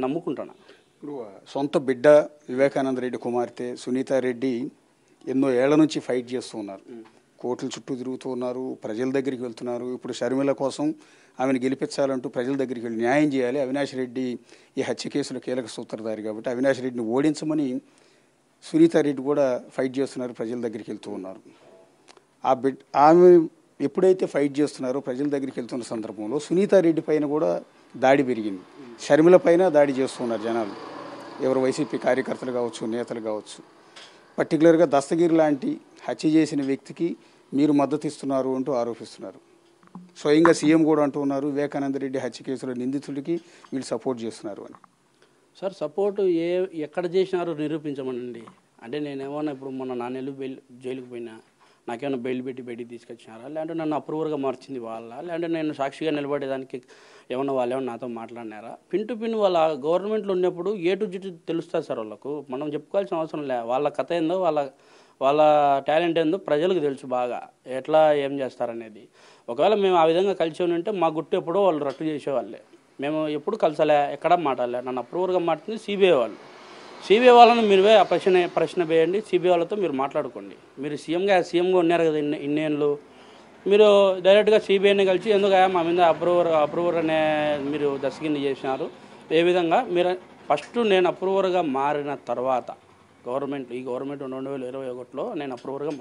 నమ్ముకుంటాను. ఇప్పుడు సొంత బిడ్డ వివేకానంద రెడ్డి కుమార్తె సునీతారెడ్డి ఎన్నో ఏళ్ల నుంచి ఫైట్ చేస్తూ ఉన్నారు. కోర్టుల చుట్టూ తిరుగుతూ ఉన్నారు, ప్రజల దగ్గరికి వెళ్తున్నారు. ఇప్పుడు షర్మిల కోసం ఆమెను గెలిపించాలంటూ ప్రజల దగ్గరికి వెళ్ళి న్యాయం చేయాలి. అవినాష్ రెడ్డి ఈ హత్య కేసులో కీలక సూత్రధారి కాబట్టి అవినాష్ రెడ్డిని ఓడించమని సునీతారెడ్డి కూడా ఫైట్ చేస్తున్నారు, ప్రజల దగ్గరికి వెళ్తూ ఉన్నారు. ఆమె ఎప్పుడైతే ఫైట్ చేస్తున్నారో ప్రజల దగ్గరికి వెళ్తున్న సందర్భంలో సునీతారెడ్డి పైన కూడా దాడి పెరిగింది. షర్మిల పైన దాడి చేస్తున్నారు జనాలు, ఎవరు వైసీపీ కార్యకర్తలు కావచ్చు, నేతలు కావచ్చు. పర్టికులర్గా దస్తగిరి లాంటి హత్య చేసిన వ్యక్తికి మీరు మద్దతు ఇస్తున్నారు అంటూ ఆరోపిస్తున్నారు. స్వయంగా సీఎం కూడా అంటూ ఉన్నారు, వివేకానంద రెడ్డి హత్య కేసులో నిందితుడికి వీళ్ళు సపోర్ట్ చేస్తున్నారు అని. సార్ సపోర్టు ఎక్కడ చేసినారో నిరూపించమనండి. అంటే నేనేమన్నా ఇప్పుడు మొన్న నాన్నెళ్ళు జైలుకి పోయినా నాకేమైనా బెయిల్ పెట్టి బయటికి తీసుకొచ్చినారా, లేదంటే నన్ను అప్రూవర్గా మార్చింది వాళ్ళ, లేదంటే నేను సాక్షిగా నిలబడేదానికి ఏమన్నా వాళ్ళు ఏమన్నా నాతో మాట్లాడినారా? పిన్ టు పిన్ వాళ్ళ గవర్నమెంట్లో ఉన్నప్పుడు ఏ టు జెడ్ తెలుస్తుంది సార్ వాళ్ళకు. మనం చెప్పుకోవాల్సిన అవసరం లే. వాళ్ళ కథ ఏందో వాళ్ళ టాలెంట్ ఏందో ప్రజలకు తెలుసు బాగా, ఎట్లా ఏం చేస్తారనేది. ఒకవేళ మేము ఆ విధంగా కలిసి ఉంటే మా గుట్టు ఎప్పుడో వాళ్ళు రట్టు చేసేవాళ్ళే. మేము ఎప్పుడు కలిసలే, ఎక్కడా మాట్లాడలే. నన్ను అప్రూవర్గా మాట్లాడింది సిబిఐ వాళ్ళు. సిబిఐ వాళ్ళని మీరువే ఆ ప్రశ్న వేయండి, సిబిఐ వాళ్ళతో మీరు మాట్లాడుకోండి. మీరు సీఎంగా ఉన్నారు కదా ఇన్నేళ్ళు, మీరు డైరెక్ట్గా సిబిఐని కలిసి ఎందుకు మా మీద అప్రూవర్ అనే మీరు దశగిన్ని చేసినారు, ఏ విధంగా మీరు ఫస్ట్ నేను అప్రూవర్గా మారిన తర్వాత ఈ గవర్నమెంట్ 2021లో నేను అప్రూవర్గా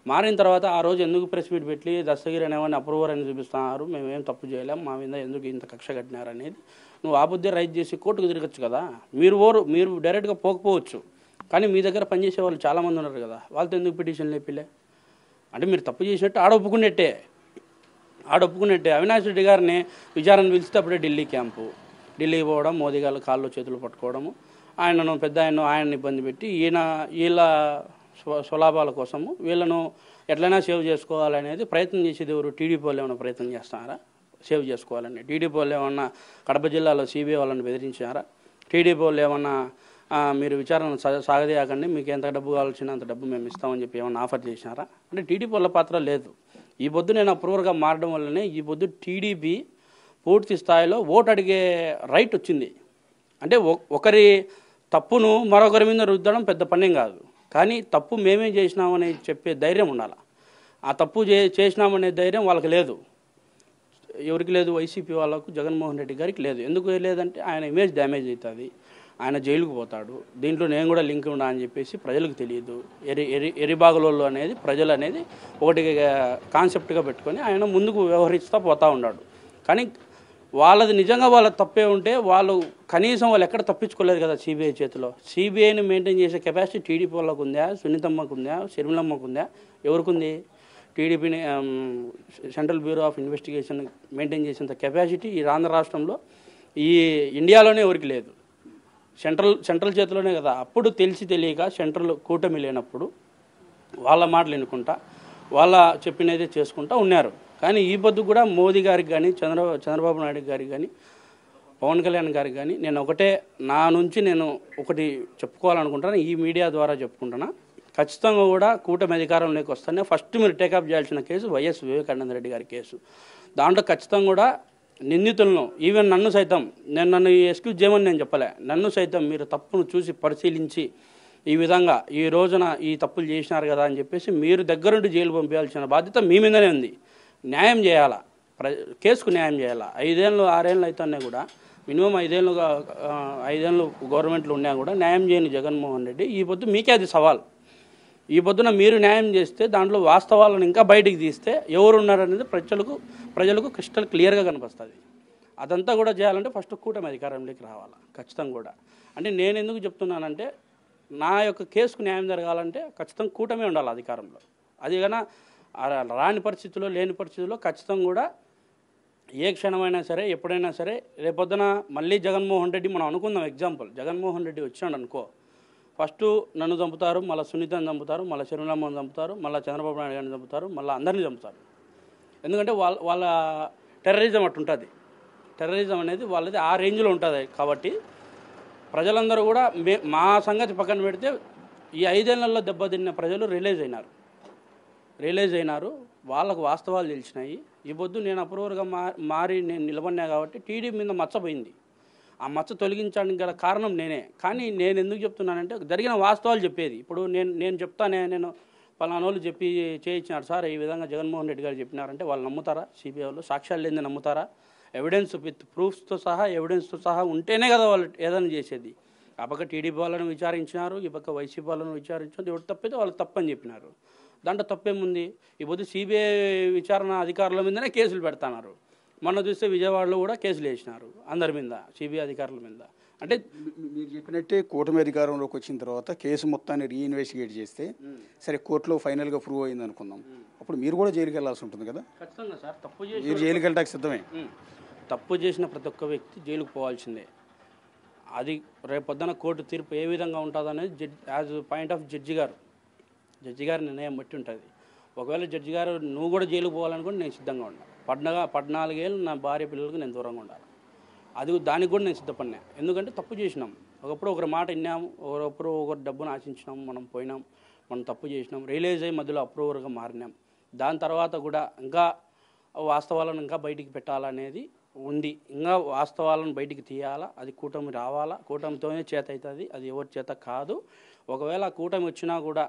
మారిన తర్వాత ఆ రోజు ఎందుకు ప్రెస్ మీట్ పెట్టి దస్తగిరి అనేవాడిని అప్రూవర్ అని చూపిస్తున్నారు, మేమేం తప్పు చేయలేం, మా మీద ఎందుకు ఇంత కక్ష కట్టినారు అనేది నువ్వు ఆ బుద్ధి రైజ్ చేసి కోర్టుకు తిరగచ్చు కదా. మీరు డైరెక్ట్గా పోకపోవచ్చు, కానీ మీ దగ్గర పనిచేసే వాళ్ళు చాలామంది ఉన్నారు కదా, వాళ్ళతో ఎందుకు పిటిషన్ లేపిలే? అంటే మీరు తప్పు చేసినట్టు ఆడ ఒప్పుకున్నట్టే. అవినాష్ రెడ్డి గారిని విచారణ పిలిస్తే అప్పుడే ఢిల్లీకి పోవడం, మోదీ గారు కాళ్ళు చేతులు పట్టుకోవడము, ఆయన్ని ఇబ్బంది పెట్టి వీళ్ళ స్వలాభాల కోసము వీళ్ళను ఎట్లయినా సేవ్ చేసుకోవాలనేది ప్రయత్నం చేసేది ఎవరు? టీడీపీ వాళ్ళు ఏమైనా ప్రయత్నం చేస్తున్నారా సేవ్ చేసుకోవాలని? టీడీపీ వాళ్ళు ఏమన్నా కడప జిల్లాలో సిబిఐ వాళ్ళని బెదిరించారా? టీడీపీ వాళ్ళు ఏమన్నా మీరు విచారణ సాగదీయకండి, మీకు ఎంత డబ్బు కావాల్సిన అంత డబ్బు మేము ఇస్తామని చెప్పి ఏమన్నా ఆఫర్ చేసినారా? అంటే టీడీపీ వాళ్ళ పాత్ర లేదు. ఈ పొద్దు నేను అప్రూవర్గా మారడం వల్లనే ఈ పొద్దు టీడీపీ పూర్తి స్థాయిలో ఓటు అడిగే రైట్ వచ్చింది. అంటే ఒకరి తప్పును మరొకరి మీద రుద్దడం పెద్ద పనేం కాదు, కానీ తప్పు మేమేం చేసినామని చెప్పే ధైర్యం ఉండాలి. ఆ తప్పు చేసినామనే ధైర్యం వాళ్ళకి లేదు. ఎవరికి లేదు? వైసీపీ వాళ్ళకు, జగన్మోహన్ రెడ్డి గారికి లేదు. ఎందుకు లేదంటే ఆయన ఇమేజ్ డ్యామేజ్ అవుతుంది, ఆయన జైలుకు పోతాడు, దీంట్లో నేను కూడా లింక్ ఉన్నా అని చెప్పేసి ప్రజలకు తెలియదు. ఎరిబాగులోళ్ళు అనేది ప్రజలు అనేది ఒకటి కాన్సెప్ట్గా పెట్టుకొని ఆయన ముందుకు వ్యవహరిస్తూ పోతూ ఉన్నాడు. కానీ వాళ్ళది నిజంగా వాళ్ళ తప్పే ఉంటే వాళ్ళు కనీసం వాళ్ళు ఎక్కడ తప్పించుకోలేదు కదా సిబిఐ చేతిలో. సిబిఐని మెయింటైన్ చేసే కెపాసిటీ టీడీపీ వాళ్ళకు ఉందా, సునీతమ్మకు ఉందా, షర్మిలమ్మకు ఉందా, ఎవరికి ఉంది? టీడీపీని central bureau of investigation maintain చేసేంత కెపాసిటీ ఈ ఆంధ్ర రాష్ట్రంలో ఈ ఇండియాలోనే ఎవరికి లేదు. సెంట్రల్ చేతిలోనే కదా. అప్పుడు తెలియక సెంట్రల్ కూటమి లేనప్పుడు వాళ్ళ మాటలు వినుకుంటా వాళ్ళ చెప్పినదే చేసుకుంటా ఉన్నారు. కానీ ఈ పొద్దు కూడా మోదీ గారికి కానీ చంద్రబాబు నాయుడు గారికి కానీ పవన్ కళ్యాణ్ గారికి కానీ నా నుంచి నేను ఒకటి చెప్పుకోవాలనుకుంటాను, ఈ మీడియా ద్వారా చెప్పుకుంటున్నా. ఖచ్చితంగా కూడా కూటమి అధికారంలోకి వస్తేనే ఫస్ట్ మీరు టేకప్ చేయాల్సిన కేసు వైఎస్ వివేకానంద రెడ్డి గారి కేసు. దాంట్లో ఖచ్చితంగా కూడా నిందితులను, ఈవెన్ నన్ను ఎక్స్క్యూజ్ చేయమని నేను చెప్పలే, నన్ను సైతం మీరు తప్పును చూసి పరిశీలించి ఈ విధంగా ఈ రోజున ఈ తప్పులు చేసినారు కదా అని చెప్పేసి మీరు దగ్గరుండి జైలు పంపించాల్సిన బాధ్యత మీ మీదనే ఉంది. న్యాయం చేయాలా, కేసుకు న్యాయం చేయాలా. 5 ఏళ్ళు 6 ఏళ్ళు అవుతున్నా కూడా, మినిమం 5 ఏళ్ళు గవర్నమెంట్లో ఉన్నా కూడా న్యాయం చేయని జగన్మోహన్ రెడ్డి ఈ పొద్దు మీకే అది సవాల్. ఈ పొద్దున మీరు న్యాయం చేస్తే దాంట్లో వాస్తవాలను ఇంకా బయటికి తీస్తే ఎవరు ఉన్నారనేది ప్రజలకు క్రిస్టల్ క్లియర్గా కనిపిస్తుంది. అదంతా కూడా చేయాలంటే ఫస్ట్ కూటమి అధికారంలోకి రావాలి ఖచ్చితంగా కూడా. అంటే నేను ఎందుకు చెప్తున్నానంటే, నా యొక్క కేసుకు న్యాయం జరగాలంటే ఖచ్చితంగా కూటమి ఉండాలి అధికారంలో. అది కన్నా లేని పరిస్థితుల్లో ఖచ్చితంగా కూడా ఏ క్షణమైనా సరే, ఎప్పుడైనా సరే, రేపొద్దున మళ్ళీ జగన్మోహన్ రెడ్డి, మనం అనుకుందాం ఎగ్జాంపుల్, జగన్మోహన్ రెడ్డి వచ్చాడు అనుకో, ఫస్ట్ నన్ను చంపుతారు, మళ్ళీ సునీతను చంపుతారు, మళ్ళీ షర్మిలమ్మను చంపుతారు, మళ్ళీ చంద్రబాబు నాయుడు గారిని చంపుతారు, మళ్ళీ అందరినీ చంపుతారు. ఎందుకంటే వాళ్ళ టెర్రరిజం అట్టుంటుంది. టెర్రరిజం అనేది వాళ్ళది ఆ రేంజ్లో ఉంటుంది. కాబట్టి ప్రజలందరూ కూడా మా సంగతి పక్కన పెడితే ఈ 5 ఏళ్లలో దెబ్బతిన్న ప్రజలు రియలైజ్ అయినారు, వాళ్ళకు వాస్తవాలు తెలిసినాయి. ఈ పొద్దు నేను అప్రూవర్గా మారి నేను నిలబడినా కాబట్టి టీడీపీ మీద మచ్చపోయింది. ఆ మచ్చ తొలగించడానికి గల కారణం నేనే. కానీ నేను ఎందుకు చెప్తున్నానంటే జరిగిన వాస్తవాలు చెప్పేది. ఇప్పుడు నేను చెప్తానే, నేను పలానోళ్ళు చెప్పి చేయించినారు సార్, ఈ విధంగా జగన్మోహన్ రెడ్డి గారు చెప్పినారంటే వాళ్ళు నమ్ముతారా? సిబిఐ వాళ్ళు సాక్ష్యాలు లేని నమ్ముతారా? ఎవిడెన్స్ విత్ ప్రూఫ్స్తో సహా, ఎవిడెన్స్తో సహా ఉంటేనే కదా వాళ్ళు ఏదైనా చేసేది. ఆ పక్క టీడీపీ వాళ్ళను విచారించినారు, ఈ పక్క వైసీపీ వాళ్ళను విచారించారు. ఎవరు తప్పైతే వాళ్ళు తప్పని చెప్పినారు. దాంట్లో తప్పేముంది? ఇప్పుడు సిబిఐ విచారణ అధికారుల మీదనే కేసులు పెడతాన్నారు. మొన్న చూస్తే విజయవాడలో కూడా కేసులు వేసినారు అందరి మీద, సిబిఐ అధికారుల మీద. అంటే మీరు చెప్పినట్టే కూటమి అధికారంలోకి వచ్చిన తర్వాత కేసు మొత్తాన్ని రీఇన్వెస్టిగేట్ చేస్తే సరే కోర్టులో ఫైనల్గా ప్రూవ్ అయింది అనుకుందాం, అప్పుడు మీరు కూడా జైలుకి వెళ్ళాల్సి ఉంటుంది కదా? ఖచ్చితంగా సార్, తప్పు మీరు జైలుకి వెళ్ళడానికి సిద్ధమే. తప్పు చేసిన ప్రతి ఒక్క వ్యక్తి జైలుకు పోవాల్సిందే. అది రేపొద్దున కోర్టు తీర్పు ఏ విధంగా ఉంటుందో అనేది యాజ్ పాయింట్ ఆఫ్ జడ్జి గారి నిర్ణయం బట్టి ఉంటుంది. ఒకవేళ జడ్జి గారు నువ్వు కూడా జైలుకు పోవాలనుకుంటే నేను సిద్ధంగా ఉన్నాను. 14 ఏళ్ళు నా భార్య పిల్లలకు నేను దూరంగా ఉండాలి. దానికి కూడా నేను సిద్ధపడినా. ఎందుకంటే తప్పు చేసినాం, ఒకప్పుడు ఒకరి మాట విన్నాము, ఒకరి డబ్బును ఆశించినాం, మనం పోయినాం, మనం తప్పు చేసినాం, రియలైజ్ అయ్యి మధ్యలో అప్రూవర్గా మారినాం. దాని తర్వాత కూడా ఇంకా వాస్తవాలను ఇంకా బయటికి పెట్టాలనేది ఉంది. ఇంకా వాస్తవాలను బయటికి తీయాలా, అది కూటమి రావాలా, కూటమితోనే చేత అవుతుంది, అది ఎవరి చేత కాదు. ఒకవేళ కూటమి వచ్చినా కూడా